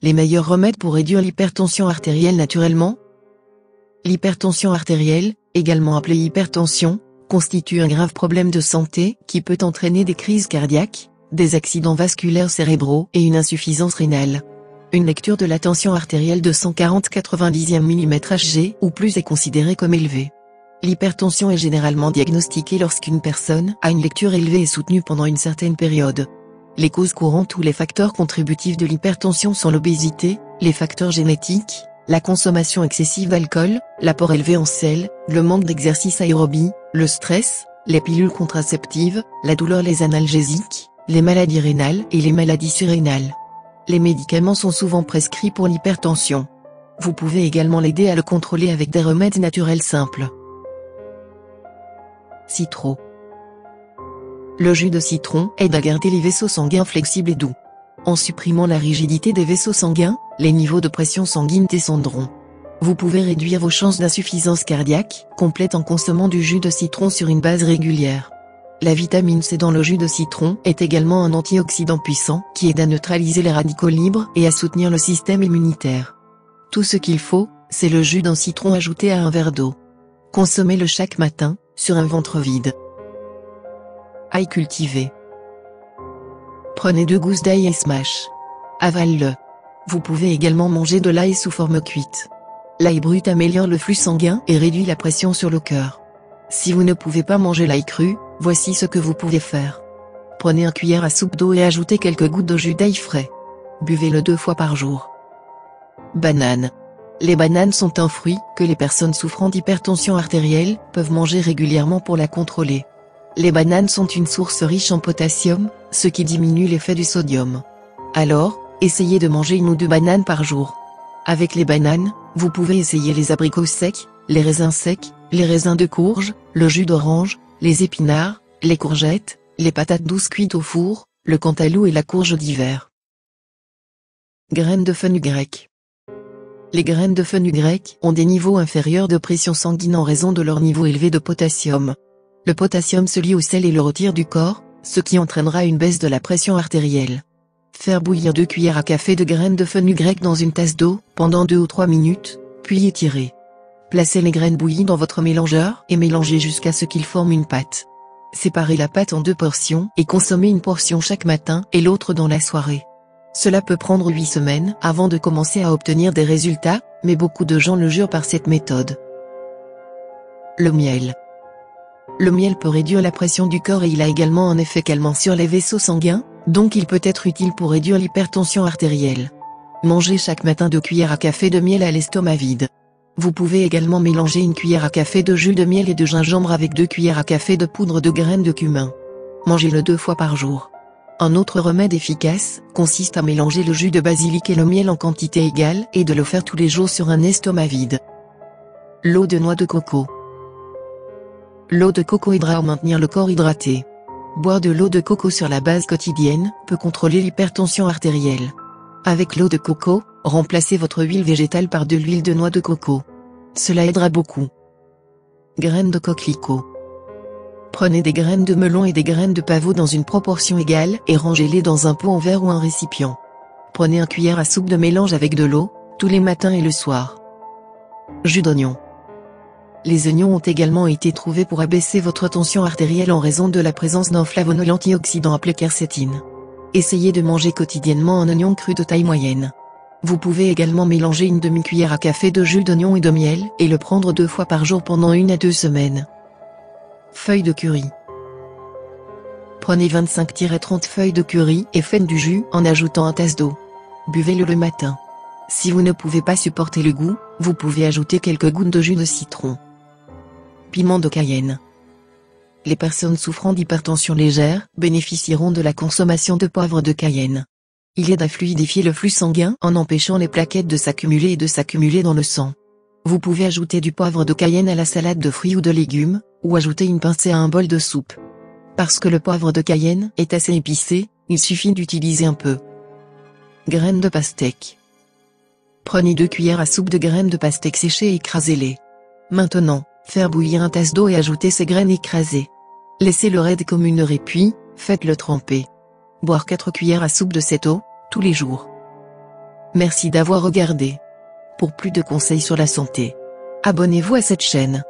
Les meilleurs remèdes pour réduire l'hypertension artérielle naturellement? L'hypertension artérielle, également appelée hypertension, constitue un grave problème de santé qui peut entraîner des crises cardiaques, des accidents vasculaires cérébraux et une insuffisance rénale. Une lecture de la tension artérielle de 140/90 mmHg ou plus est considérée comme élevée. L'hypertension est généralement diagnostiquée lorsqu'une personne a une lecture élevée et soutenue pendant une certaine période. Les causes courantes ou les facteurs contributifs de l'hypertension sont l'obésité, les facteurs génétiques, la consommation excessive d'alcool, l'apport élevé en sel, le manque d'exercice aérobie, le stress, les pilules contraceptives, la douleur, les analgésiques, les maladies rénales et les maladies surrénales. Les médicaments sont souvent prescrits pour l'hypertension. Vous pouvez également l'aider à le contrôler avec des remèdes naturels simples. Citron. Le jus de citron aide à garder les vaisseaux sanguins flexibles et doux. En supprimant la rigidité des vaisseaux sanguins, les niveaux de pression sanguine descendront. Vous pouvez réduire vos chances d'insuffisance cardiaque complète en consommant du jus de citron sur une base régulière. La vitamine C dans le jus de citron est également un antioxydant puissant qui aide à neutraliser les radicaux libres et à soutenir le système immunitaire. Tout ce qu'il faut, c'est le jus d'un citron ajouté à un verre d'eau. Consommez-le chaque matin, sur un ventre vide. Ail cultivé. Prenez 2 gousses d'ail et smash. Avale-le. Vous pouvez également manger de l'ail sous forme cuite. L'ail brut améliore le flux sanguin et réduit la pression sur le cœur. Si vous ne pouvez pas manger l'ail cru, voici ce que vous pouvez faire. Prenez une cuillère à soupe d'eau et ajoutez quelques gouttes de jus d'ail frais. Buvez-le 2 fois par jour. Banane. Les bananes sont un fruit que les personnes souffrant d'hypertension artérielle peuvent manger régulièrement pour la contrôler. Les bananes sont une source riche en potassium, ce qui diminue l'effet du sodium. Alors, essayez de manger 1 ou 2 bananes par jour. Avec les bananes, vous pouvez essayer les abricots secs, les raisins secs, les raisins de courge, le jus d'orange, les épinards, les courgettes, les patates douces cuites au four, le cantaloupe et la courge d'hiver. Graines de fenugrec. Les graines de fenugrec ont des niveaux inférieurs de pression sanguine en raison de leur niveau élevé de potassium. Le potassium se lie au sel et le retire du corps, ce qui entraînera une baisse de la pression artérielle. Faire bouillir 2 cuillères à café de graines de fenugrec dans une tasse d'eau pendant 2 ou 3 minutes, puis étirer. Placez les graines bouillies dans votre mélangeur et mélangez jusqu'à ce qu'ils forment une pâte. Séparez la pâte en 2 portions et consommez une portion chaque matin et l'autre dans la soirée. Cela peut prendre 8 semaines avant de commencer à obtenir des résultats, mais beaucoup de gens le jurent par cette méthode. Le miel. Le miel peut réduire la pression du corps et il a également un effet calmant sur les vaisseaux sanguins, donc il peut être utile pour réduire l'hypertension artérielle. Mangez chaque matin 2 cuillères à café de miel à l'estomac vide. Vous pouvez également mélanger 1 cuillère à café de jus de miel et de gingembre avec 2 cuillères à café de poudre de graines de cumin. Mangez-le 2 fois par jour. Un autre remède efficace consiste à mélanger le jus de basilic et le miel en quantité égale et de le faire tous les jours sur un estomac vide. L'eau de noix de coco. L'eau de coco aidera à maintenir le corps hydraté. Boire de l'eau de coco sur la base quotidienne peut contrôler l'hypertension artérielle. Avec l'eau de coco, remplacez votre huile végétale par de l'huile de noix de coco. Cela aidera beaucoup. Graines de coquelicot. Prenez des graines de melon et des graines de pavot dans une proportion égale et rangez-les dans un pot en verre ou un récipient. Prenez 1 cuillère à soupe de mélange avec de l'eau, tous les matins et le soir. Jus d'oignon. Les oignons ont également été trouvés pour abaisser votre tension artérielle en raison de la présence d'un flavonol antioxydant appelé quercétine. Essayez de manger quotidiennement un oignon cru de taille moyenne. Vous pouvez également mélanger 1 demi-cuillère à café de jus d'oignon et de miel et le prendre 2 fois par jour pendant 1 à 2 semaines. Feuilles de curry. Prenez 25-30 feuilles de curry et faites du jus en ajoutant 1 tasse d'eau. Buvez-le le matin. Si vous ne pouvez pas supporter le goût, vous pouvez ajouter quelques gouttes de jus de citron. Piment de Cayenne. Les personnes souffrant d'hypertension légère bénéficieront de la consommation de poivre de Cayenne. Il aide à fluidifier le flux sanguin en empêchant les plaquettes de s'accumuler et de s'accumuler dans le sang. Vous pouvez ajouter du poivre de Cayenne à la salade de fruits ou de légumes, ou ajouter une pincée à un bol de soupe. Parce que le poivre de Cayenne est assez épicé, il suffit d'utiliser un peu. Graines de pastèque. Prenez 2 cuillères à soupe de graines de pastèque séchées et écrasez-les. Maintenant, faire bouillir 1 tasse d'eau et ajouter ces graines écrasées. Laissez-le raide comme une heure et puis, faites-le tremper. Boire 4 cuillères à soupe de cette eau, tous les jours. Merci d'avoir regardé. Pour plus de conseils sur la santé, abonnez-vous à cette chaîne.